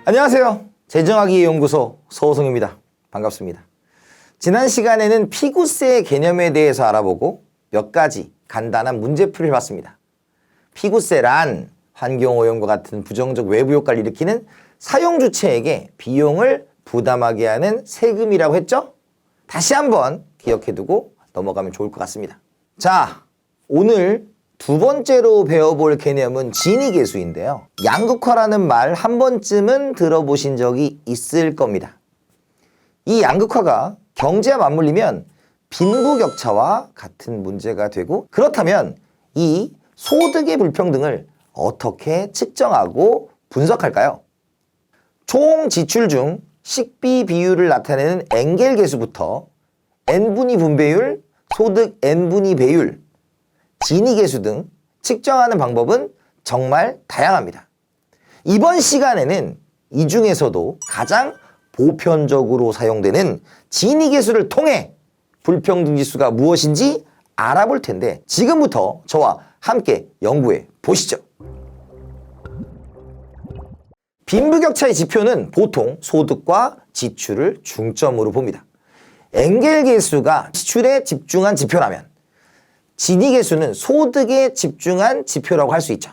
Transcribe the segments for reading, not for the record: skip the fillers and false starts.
안녕하세요. 재정하기 연구소 서호성입니다. 반갑습니다. 지난 시간에는 피구세의 개념에 대해서 알아보고 몇 가지 간단한 문제풀이를 봤습니다. 피구세란 환경오염과 같은 부정적 외부 효과를 일으키는 사용주체에게 비용을 부담하게 하는 세금이라고 했죠? 다시 한번 기억해두고 넘어가면 좋을 것 같습니다. 자, 오늘 두 번째로 배워볼 개념은 진위계수인데요. 양극화라는 말 한 번쯤은 들어보신 적이 있을 겁니다. 이 양극화가 경제와 맞물리면 빈부격차와 같은 문제가 되고, 그렇다면 이 소득의 불평등을 어떻게 측정하고 분석할까요? 총 지출 중 식비 비율을 나타내는 엔겔계수부터 N분위 분배율, 소득 N분위 배율, 진위계수 등 측정하는 방법은 정말 다양합니다. 이번 시간에는 이 중에서도 가장 보편적으로 사용되는 진위계수를 통해 불평등지수가 무엇인지 알아볼 텐데, 지금부터 저와 함께 연구해 보시죠. 빈부격차의 지표는 보통 소득과 지출을 중점으로 봅니다. 엔겔계수가 지출에 집중한 지표라면 진위계수는 소득에 집중한 지표라고 할 수 있죠.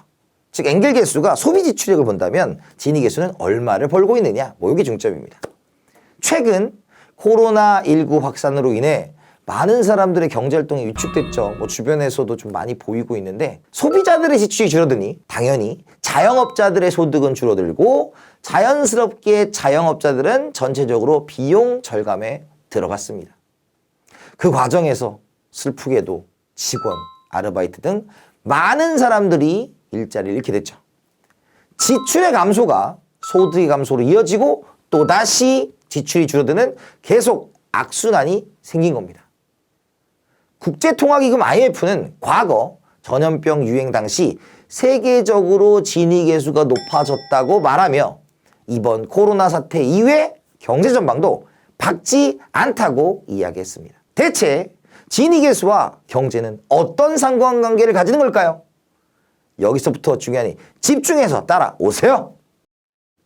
즉 엔겔계수가 소비 지출액을 본다면 진위계수는 얼마를 벌고 있느냐, 이게 중점입니다. 최근 코로나19 확산으로 인해 많은 사람들의 경제활동이 위축됐죠. 주변에서도 좀 많이 보이고 있는데, 소비자들의 지출이 줄어드니 당연히 자영업자들의 소득은 줄어들고, 자연스럽게 자영업자들은 전체적으로 비용 절감에 들어갔습니다. 그 과정에서 슬프게도 직원, 아르바이트 등 많은 사람들이 일자리를 잃게 됐죠. 지출의 감소가 소득의 감소로 이어지고 또다시 지출이 줄어드는 계속 악순환이 생긴 겁니다. 국제통화기금 IMF는 과거 전염병 유행 당시 세계적으로 진위계수가 높아졌다고 말하며 이번 코로나 사태 이후에 경제 전망도 밝지 않다고 이야기했습니다. 대체 진위계수와 경제는 어떤 상관관계를 가지는 걸까요? 여기서부터 중요하니 집중해서 따라오세요.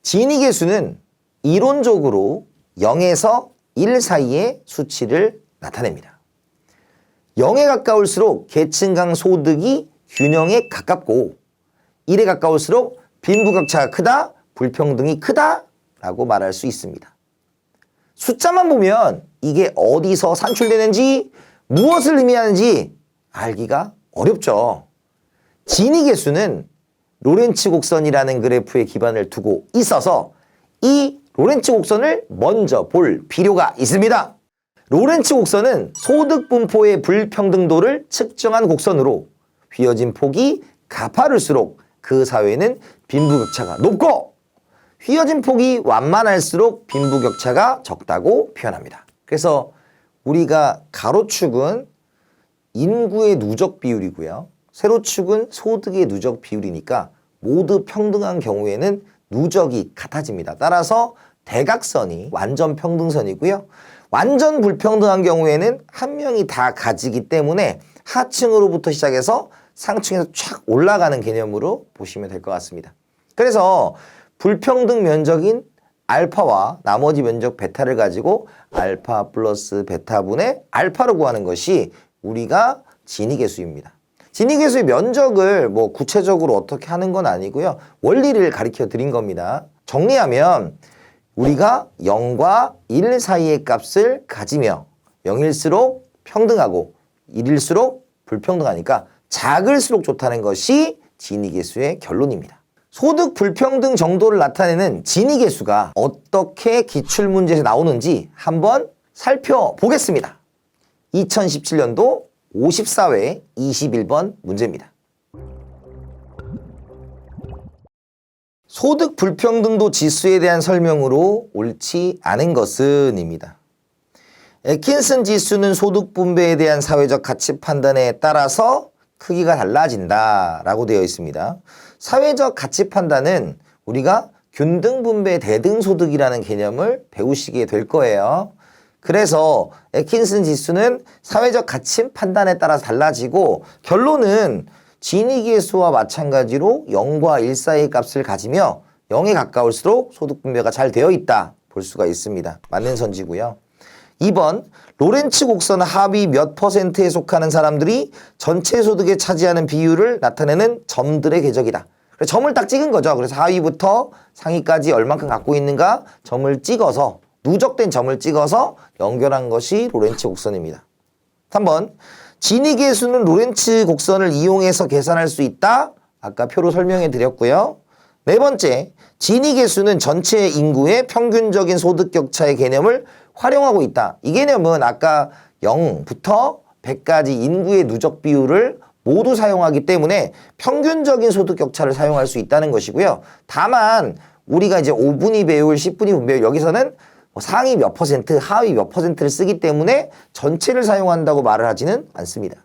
진위계수는 이론적으로 0에서 1 사이의 수치를 나타냅니다. 0에 가까울수록 계층 간 소득이 균형에 가깝고, 1에 가까울수록 빈부격차가 크다, 불평등이 크다라고 말할 수 있습니다. 숫자만 보면 이게 어디서 산출되는지, 무엇을 의미하는지 알기가 어렵죠. 진위계수는 로렌츠 곡선이라는 그래프에 기반을 두고 있어서 이 로렌츠 곡선을 먼저 볼 필요가 있습니다. 로렌츠 곡선은 소득 분포의 불평등도를 측정한 곡선으로, 휘어진 폭이 가파를수록 그 사회는 빈부격차가 높고, 휘어진 폭이 완만할수록 빈부격차가 적다고 표현합니다. 그래서 우리가 가로축은 인구의 누적 비율이고요, 세로축은 소득의 누적 비율이니까 모두 평등한 경우에는 누적이 같아집니다. 따라서 대각선이 완전 평등선이고요, 완전 불평등한 경우에는 한 명이 다 가지기 때문에 하층으로부터 시작해서 상층에서 쫙 올라가는 개념으로 보시면 될 것 같습니다. 그래서 불평등 면적인 알파와 나머지 면적 베타를 가지고 알파 플러스 베타분의 알파로 구하는 것이 우리가 진위계수입니다. 진위계수의 면적을 구체적으로 어떻게 하는 건 아니고요, 원리를 가르쳐 드린 겁니다. 정리하면 우리가 0과 1 사이의 값을 가지며 0일수록 평등하고 1일수록 불평등하니까 작을수록 좋다는 것이 진위계수의 결론입니다. 소득 불평등 정도를 나타내는 진위계수가 어떻게 기출문제에서 나오는지 한번 살펴보겠습니다. 2017년도 54회 21번 문제입니다. 소득 불평등도 지수에 대한 설명으로 옳지 않은 것은 입니다. 애킨슨 지수는 소득 분배에 대한 사회적 가치 판단에 따라서 크기가 달라진다 라고 되어 있습니다. 사회적 가치 판단은 우리가 균등분배 대등소득이라는 개념을 배우시게 될 거예요. 그래서 애킨슨 지수는 사회적 가치 판단에 따라서 달라지고, 결론은 진위계수와 마찬가지로 0과 1 사이의 값을 가지며 0에 가까울수록 소득 분배가 잘 되어 있다 볼 수가 있습니다. 맞는 선지고요. 2번 로렌츠 곡선 하위 몇 %에 속하는 사람들이 전체 소득에 차지하는 비율을 나타내는 점들의 궤적이다. 그래서 점을 딱 찍은 거죠. 그래서 하위부터 상위까지 얼만큼 갖고 있는가 점을 찍어서 누적된 점을 찍어서 연결한 것이 로렌츠 곡선입니다. 3번 지니계수는 로렌츠 곡선을 이용해서 계산할 수 있다. 아까 표로 설명해 드렸고요. 4번째 지니계수는 전체 인구의 평균적인 소득 격차의 개념을 활용하고 있다. 이 개념은 아까 0부터 100까지 인구의 누적 비율을 모두 사용하기 때문에 평균적인 소득 격차를 사용할 수 있다는 것이고요. 다만 우리가 이제 5분위 배율, 10분위 분배율 여기서는 상위 몇 %, 하위 몇 %를 쓰기 때문에 전체를 사용한다고 말을 하지는 않습니다.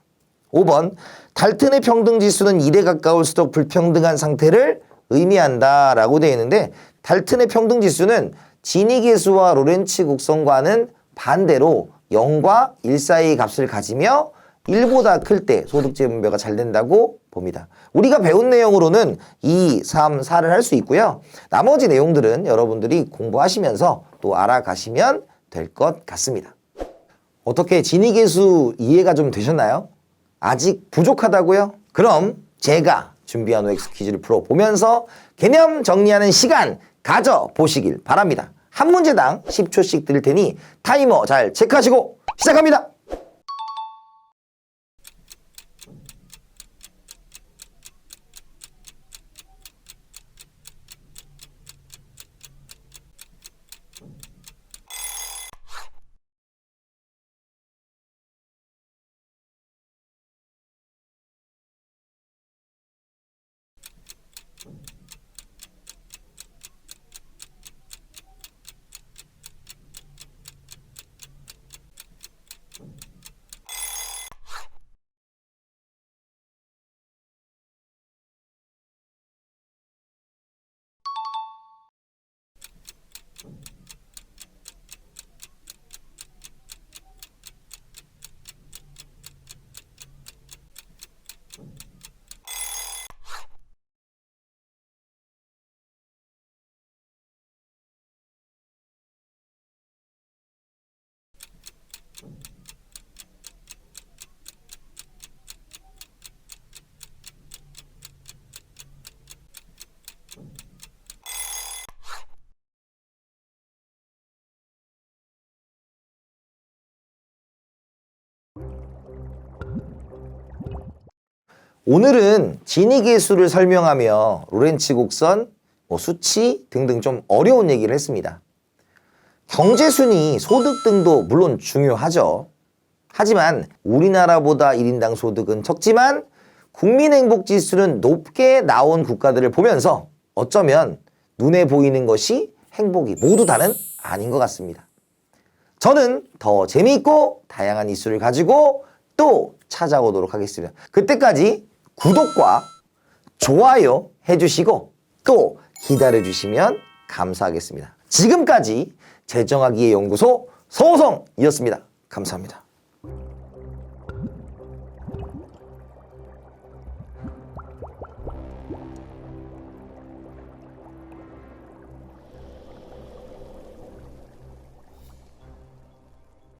5번 달튼의 평등지수는 1에 가까울수록 불평등한 상태를 의미한다라고 되어 있는데 달튼의 평등지수는 지니계수와 로렌츠 곡선과는 반대로 0과 1 사이의 값을 가지며 1보다 클 때 소득 분배가 잘 된다고 봅니다. 우리가 배운 내용으로는 2, 3, 4를 할 수 있고요. 나머지 내용들은 여러분들이 공부하시면서 또 알아가시면 될 것 같습니다. 어떻게 지니계수 이해가 좀 되셨나요? 아직 부족하다고요? 그럼 제가 준비한 OX 퀴즈를 풀어보면서 개념 정리하는 시간 가져보시길 바랍니다. 한 문제당 10초씩 드릴 테니 타이머 잘 체크하시고 시작합니다. 오늘은 지니계수를 설명하며 로렌츠 곡선, 수치 등등 좀 어려운 얘기를 했습니다. 경제순위, 소득 등도 물론 중요하죠. 하지만 우리나라보다 1인당 소득은 적지만 국민행복지수는 높게 나온 국가들을 보면서 어쩌면 눈에 보이는 것이 행복이 모두 다는 아닌 것 같습니다. 저는 더 재미있고 다양한 이슈를 가지고 또 찾아오도록 하겠습니다. 그때까지 구독과 좋아요 해주시고 또 기다려주시면 감사하겠습니다. 지금까지 재정하기의 연구소 서호성이었습니다. 감사합니다.